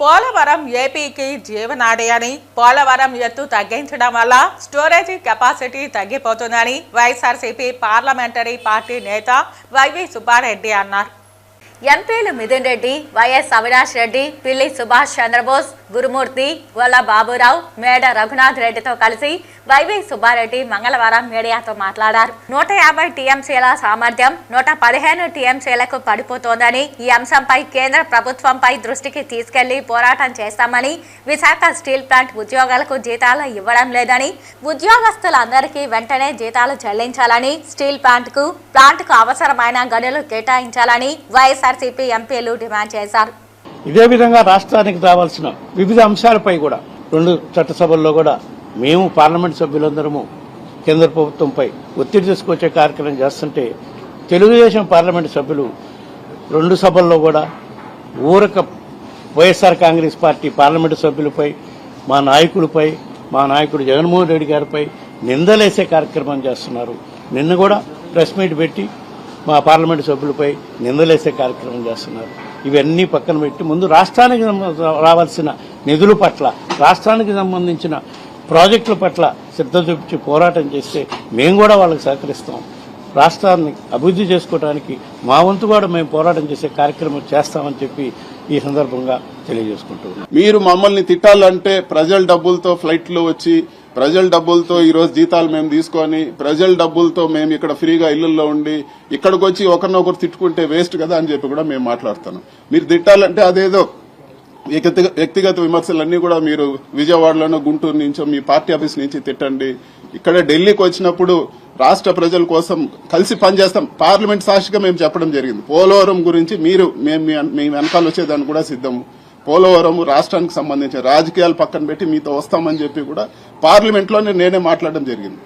పోలవరం ఏపీకి జీవనాడి అని, పోలవరం ఎత్తు తగ్గించడం వల్ల స్టోరేజీ కెపాసిటీ తగ్గిపోతుందని వైఎస్ఆర్సీపీ పార్లమెంటరీ పార్టీ నేత వైవి సుబ్బారెడ్డి అన్నారు. ఎంపీలు మిథున్ రెడ్డి, వైఎస్ అవినాష్ రెడ్డి, పిల్లి సుభాష్ చంద్రబోస్, గురుమూర్తి, గొల్ల బాబురావు, మేడ రఘునాథ్ రెడ్డితో కలిసి వైవి సుబ్బారెడ్డి మంగళవారం మీడియాతో మాట్లాడారు. 150 టీఎంసీల సామర్థ్యం 115 టీఎంసీలకు పడిపోతోందని, ఈ అంశంపై కేంద్ర ప్రభుత్వంపై దృష్టికి తీసుకెళ్లి పోరాటం చేస్తామని, విశాఖ స్టీల్ ప్లాంట్ ఉద్యోగులకు జీతాలు ఇవ్వడం లేదని, ఉద్యోగస్తులందరికీ వెంటనే జీతాలు చెల్లించాలని, స్టీల్ ప్లాంట్కు అవసరమైన గనులు కేటాయించాలని వైఎస్ఆర్సీపీ ఎంపీలు డిమాండ్ చేశారు. ఇదే విధంగా రాష్ట్రానికి రావాల్సిన వివిధ అంశాలపై కూడా 2 చట్టసభల్లో కూడా మేము పార్లమెంట్ సభ్యులందరము కేంద్ర ప్రభుత్వంపై ఒత్తిడి తీసుకొచ్చే కార్యక్రమం చేస్తుంటే తెలుగుదేశం పార్లమెంట్ సభ్యులు 2 సభల్లో కూడా ఊరక వైఎస్ఆర్ కాంగ్రెస్ పార్టీ పార్లమెంటు సభ్యులపై, మా నాయకులపై, మా నాయకుడు జగన్మోహన్ రెడ్డి గారిపై నిందలేసే కార్యక్రమం చేస్తున్నారు. నిన్న కూడా ప్రెస్ మీట్ పెట్టి మా పార్లమెంటు సభ్యులపై నిందలేసే కార్యక్రమం చేస్తున్నారు. ఇవన్నీ పక్కన పెట్టి ముందు రాష్ట్రానికి రావాల్సిన నిధుల పట్ల, రాష్ట్రానికి సంబంధించిన ప్రాజెక్టుల పట్ల శ్రద్ధ చూపించి పోరాటం చేస్తే మేము కూడా వాళ్ళకి సహకరిస్తాం. రాష్ట్రాన్ని అభివృద్ధి చేసుకోవడానికి మా వంతు కూడా మేము పోరాటం చేసే కార్యక్రమం చేస్తామని చెప్పి ఈ సందర్భంగా తెలియజేసుకుంటున్నాం. మీరు మమ్మల్ని తిట్టాలంటే ప్రజల డబ్బులతో ఫ్లైట్లు వచ్చి, ప్రజల డబ్బులతో ఈరోజు జీతాలు మేము తీసుకొని, ప్రజల డబ్బులతో మేము ఇక్కడ ఫ్రీగా ఇళ్లలో ఉండి ఇక్కడికి వచ్చి ఒకరినొకరు తిట్టుకుంటే వేస్ట్ కదా అని చెప్పి కూడా మేము మాట్లాడుతున్నాం. మీరు తిట్టాలంటే అదేదో వ్యక్తిగత విమర్శలన్నీ కూడా మీరు విజయవాడలోనో గుంటూరు నుంచో మీ పార్టీ ఆఫీస్ నుంచి తిట్టండి. ఇక్కడ ఢిల్లీకి వచ్చినప్పుడు రాష్ట్ర ప్రజల కోసం కలిసి పనిచేస్తాం. పార్లమెంట్ సాక్షిగా మేము చెప్పడం జరిగింది. పోలవరం గురించి మేము వెనకాల వచ్చేదాన్ని కూడా సిద్ధము. పోలవరం రాష్ట్రానికి సంబంధించిన రాజకీయాలు పక్కన పెట్టి మీతో వస్తామని చెప్పి కూడా పార్లమెంట్ లోనే నేనే మాట్లాడడం జరిగింది.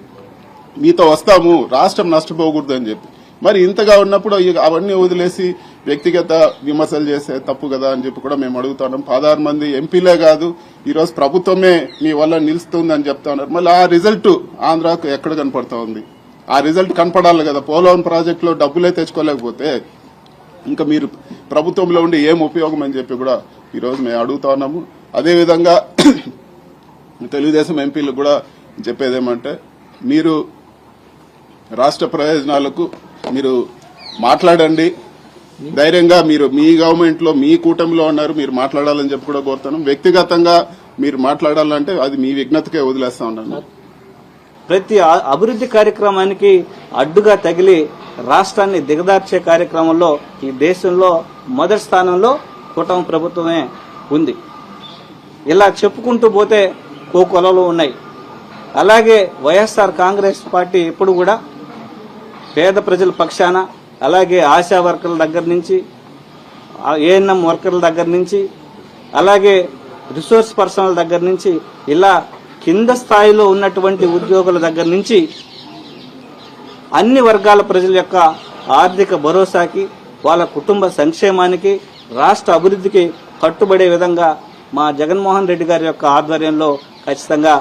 మీతో వస్తాము, రాష్ట్రం నష్టపోకూడదు అని చెప్పి. మరి ఇంతగా ఉన్నప్పుడు అవన్నీ వదిలేసి వ్యక్తిగత విమర్శలు చేస్తే తప్పు కదా అని చెప్పి కూడా మేము అడుగుతున్నాం. 16 మంది ఎంపీలే కాదు, ఈరోజు ప్రభుత్వమే మీ వల్ల నిలుస్తుంది అని చెప్తా ఉన్నారు. మళ్ళీ ఆ రిజల్ట్ ఆంధ్రాకు ఎక్కడ కనపడతా ఉంది? ఆ రిజల్ట్ కనపడాలి కదా. పోలవరం ప్రాజెక్టులో డబ్బులే తెచ్చుకోలేకపోతే ఇంకా మీరు ప్రభుత్వంలో ఉండి ఏం ఉపయోగం అని చెప్పి కూడా ఈరోజు మేము అడుగుతా ఉన్నాము. అదేవిధంగా తెలుగుదేశం ఎంపీలకు కూడా చెప్పేదేమంటే, మీరు రాష్ట్ర ప్రయోజనాలకు మీరు మాట్లాడండి, ధైర్యంగా మీరు మీ గవర్నమెంట్ లో మీ కూటమిలో ఉన్నారు, మీరు మాట్లాడాలని చెప్పి కూడా కోరుతున్నాం. వ్యక్తిగతంగా మీరు మాట్లాడాలంటే అది మీ విఘ్నతకే వదిలేస్తా ఉన్నాను. ప్రతి అభివృద్ధి కార్యక్రమానికి అడ్డుగా తగిలి రాష్ట్రాన్ని దిగదార్చే కార్యక్రమంలో ఈ దేశంలో మొదటి స్థానంలో కూటమి ప్రభుత్వమే ఉంది. ఇలా చెప్పుకుంటూ పోతే కోకొలలు ఉన్నాయి. అలాగే వైఎస్ఆర్ కాంగ్రెస్ పార్టీ ఎప్పుడు కూడా పేద ప్రజల పక్షాన, అలాగే ఆశా వర్కర్ల దగ్గర నుంచి, ఏఎన్ఎం వర్కర్ల దగ్గర నుంచి, అలాగే రిసోర్స్ పర్సనల్ దగ్గర నుంచి, ఇలా కింద స్థాయిలో ఉన్నటువంటి ఉద్యోగుల దగ్గర నుంచి అన్ని వర్గాల ప్రజల యొక్క ఆర్థిక భరోసాకి, వాళ్ళ కుటుంబ సంక్షేమానికి, రాష్ట్ర అభివృద్ధికి కట్టుబడే విధంగా మా జగన్మోహన్ రెడ్డి గారి యొక్క ఆధ్వర్యంలో ఖచ్చితంగా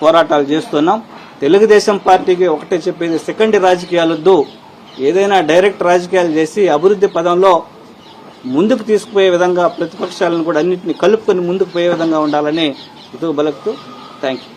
పోరాటాలు చేస్తున్నాం. తెలుగుదేశం పార్టీకి ఒకటే చెప్పేది, సెకండ్ రాజకీయాలొద్దు. ఏదైనా డైరెక్ట్ రాజకీయాలు చేసి అభివృద్ధి పదంలో ముందుకు తీసుకుపోయే విధంగా ప్రతిపక్షాలను కూడా అన్నింటినీ కలుపుకొని ముందుకు పోయే విధంగా ఉండాలని ఇతూ బలకుతూ థ్యాంక్ యూ.